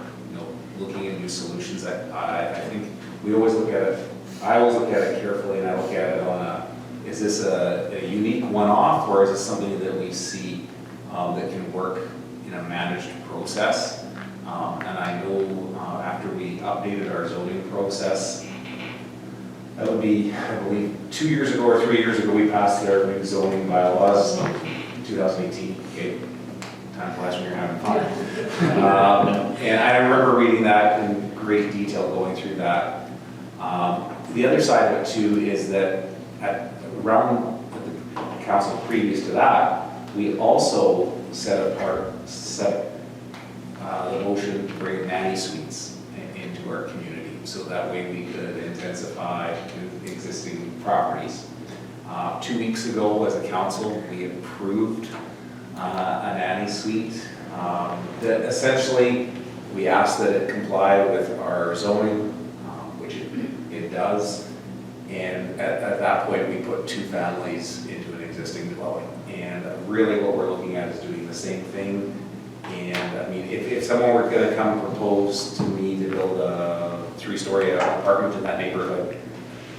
looking at new solutions, I think we always look at it. I always look at it carefully, and I look at it on is this a unique one-off, or is this something that we see that can work in a managed process? And I know after we updated our zoning process, that would be, I believe, 2 years ago or 3 years ago, we passed their new zoning bylaws, 2018. Okay, time flies when you're having fun. And I remember reading that in great detail, going through that. The other side of it too is that around the council previous to that, we also set the motion to bring nanny suites into our community, so that way we could intensify existing properties. 2 weeks ago, as a council, we approved a nanny suite that essentially we asked that it comply with our zoning, which it does. And at that point, we put 2 families into an existing dwelling. And really what we're looking at is doing the same thing. And I mean, if someone were going to come propose to me to build a 3-story apartment in that neighborhood,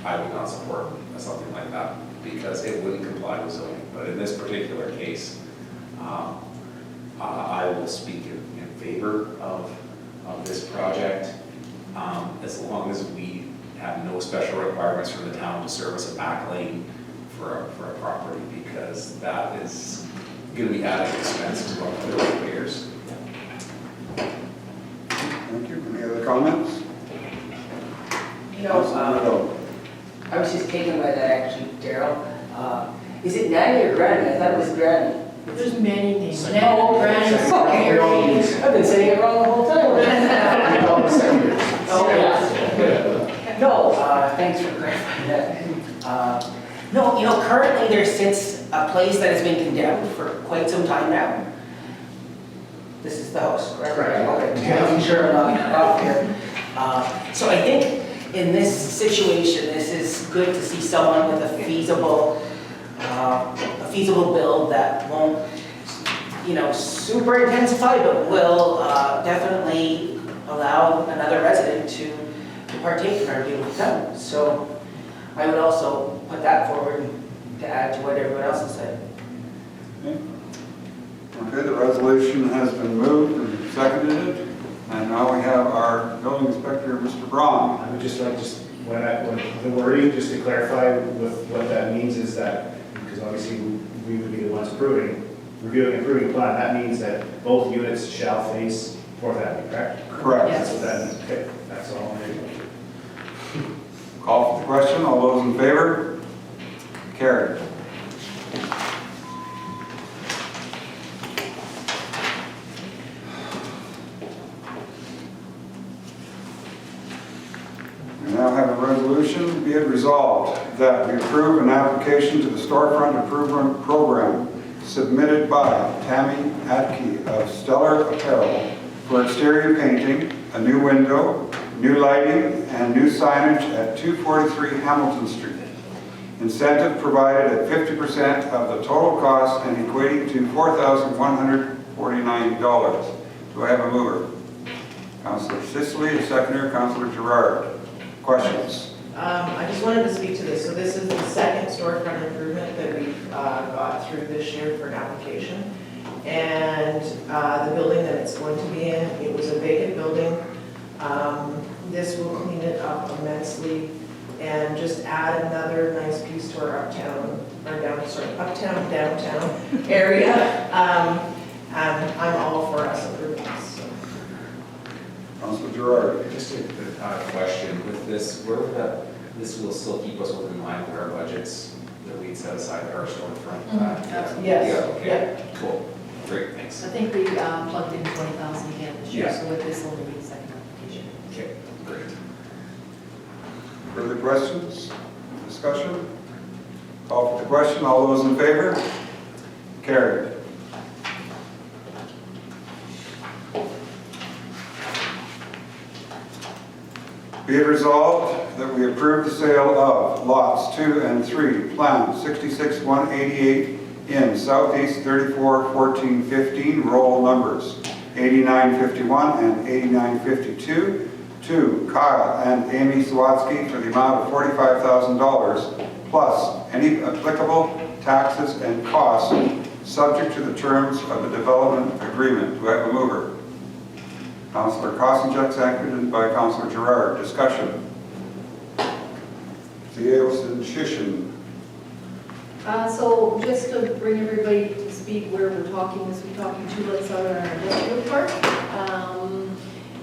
I would not support something like that because it wouldn't comply with zoning. But in this particular case, I will speak in favor of this project as long as we have no special requirements from the town to service a back lane for a property, because that is going to be added expense to our players. Thank you. Any other comments? You know, I was just taken by that actually, Daryl. Is it Nanny or Granny? I thought it was Granny. There's many names. Oh, Nanny, Granny, okay. I've been saying it wrong the whole time. Oh, yeah. No, thanks for clarifying that. No, you know, currently there sits a place that has been condemned for quite some time now. This is the house, correct? Correct. Okay, I wasn't sure off here. So I think in this situation, this is good to see someone with a feasible build that won't, you know, super intensify, but will definitely allow another resident to partake in our beautiful town. So I would also put that forward to add to what everyone else has said. Okay, the resolution has been moved and seconded, and now we have our building inspector, Mr. Braun. I would just like, when the wording, just to clarify what that means is that, because obviously we would be the ones reviewing and approving the plan, that means that both units shall face 4th Avenue, correct? Correct. That's what that means, okay, that's all. Call for the question. All those in favor? Carried. We now have a resolution. Be it resolved that we approve an application to the Storefront Improvement Program submitted by Tammy Adke of Stellar Apparel for exterior painting, a new window, new lighting, and new signage at 243 Hamilton Street. Incentive provided at 50% of the total cost and equating to $4,149. Do I have a mover? Councillor Sicily, a seconder, Councillor Gerard. Questions? I just wanted to speak to this. So this is the second storefront improvement that we've got through this year for an application. And the building that it's going to be in, it was a vacant building. This will clean it up immensely and just add another nice piece to our uptown downtown area. I'm all for us approving this. So. Councillor Gerard. Just a question with this, this will still keep us within line with our budgets that we set aside for our storefront? Absolutely. Yes. Yeah, okay, Yeah. cool, great, thanks. I think we plugged in 20,000 again this year, Yeah. so with this, it'll be the second application. Okay, great. Further questions? Discussion? Call for the question. All those in favor? Carried. Be it resolved that we approve the sale of lots 2 and 3, plan 66-188 in Southeast 34-14-15, roll numbers 8951 and 8952, to Kyle and Amy Sawatsky for the amount of $45,000 plus any applicable taxes and costs subject to the terms of the development agreement. Do I have a mover? Councillor Kosinchuk, seconded by Councillor Gerard. Discussion. Shishin. So just to bring everybody to speed where we're talking, we're talking 2 lots out on our industrial park.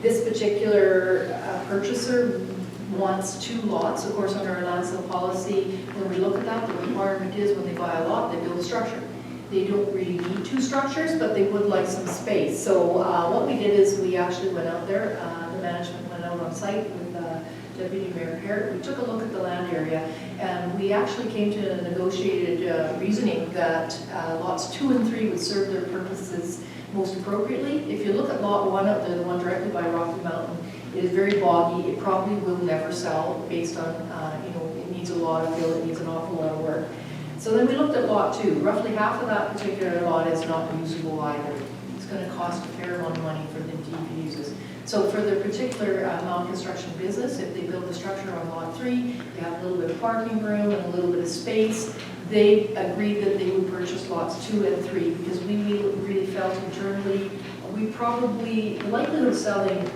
This particular purchaser wants 2 lots. Of course, under our land sale policy, when we look at that, the requirement is when they buy a lot, they build a structure. They don't really need 2 structures, but they would like some space. So what we did is we actually went out there, the management went out on site with Deputy Mayor Parrott. We took a look at the land area, and we actually came to a negotiated reasoning that lots 2 and 3 would serve their purposes most appropriately. If you look at lot 1 up there, the one directly by Rocky Mountain, it is very boggy. It probably will never sell based on, it needs a lot of fill, it needs an awful lot of work. So then we looked at lot 2. Roughly half of that particular lot is not usable either. It's going to cost a fair amount of money for them to use this. So for their particular non-construction business, if they build the structure on lot 3, they have a little bit of parking room and a little bit of space, they agreed that they would purchase lots 2 and 3 because we really felt internally the likelihood of selling,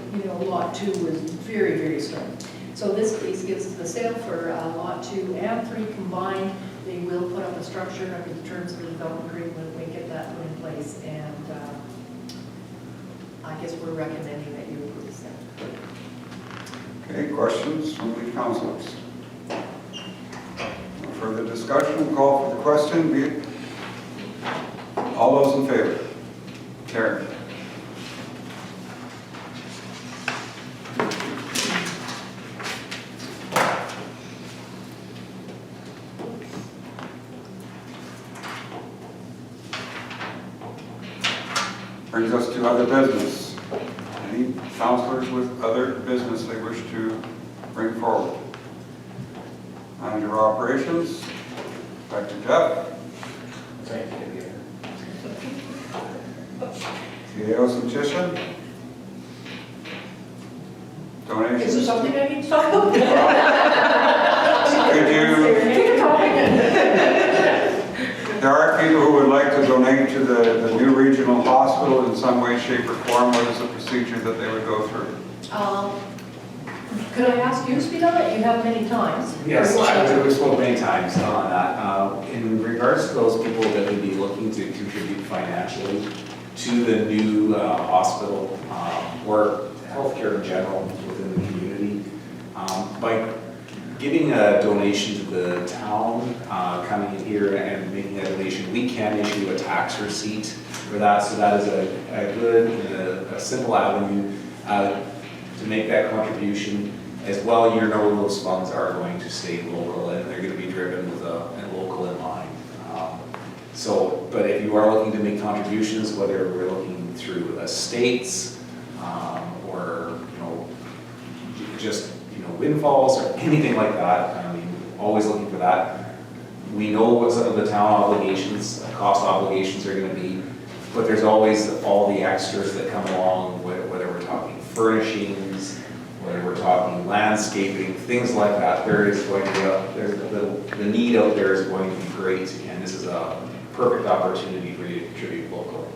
lot 2 was very, very slim. So this piece gives the sale for lot 2 and 3 combined. They will put up a structure under the terms of the development agreement when we get that put in place. And I guess we're recommending that you approve this. Okay, questions from the councilors? No further discussion, call for the question. Be it. All those in favor? Carried. Brings us to other business. Any councilors with other business they wish to bring forward? Manager of Operations, back to Jeff. Thank you. CAOs and Tisha. Donations. Is there something I need to talk about? Could you, there are people who would like to donate to the new regional hospital in some way, shape, or form. What is the procedure that they would go through? Could I ask you to speak on it? You have many times. Yes, I've spoken many times on that. In regards to those people that would be looking to contribute financially to the new hospital or healthcare in general within the community, by giving a donation to the town, coming in here and making a donation, we can issue a tax receipt for that. So that is a good, a simple avenue to make that contribution. As well, you know those funds are going to stay local and they're going to be driven with a local in mind. But if you are looking to make contributions, whether we're looking through estates or just windfalls or anything like that, I mean, always looking for that. We know what some of the town obligations, cost obligations are going to be, but there's always all the extras that come along, whether we're talking furnishings, whether we're talking landscaping, things like that. There is going to be the need out there is going to be great, and this is a perfect opportunity for you to contribute locally.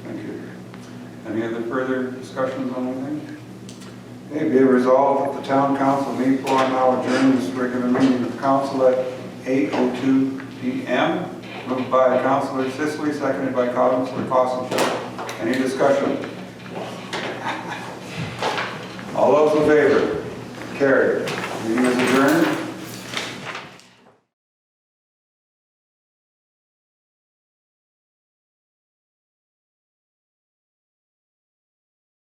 Thank you. Any other further discussions on anything? Okay, be it resolved that the Town Council of Neepawa now adjourn this regular meeting of council at 8:02 p.m. Moved by Councilor Sicily, seconded by Councilor Fossum. Any discussion? All those in favor? Carried. Meeting is adjourned.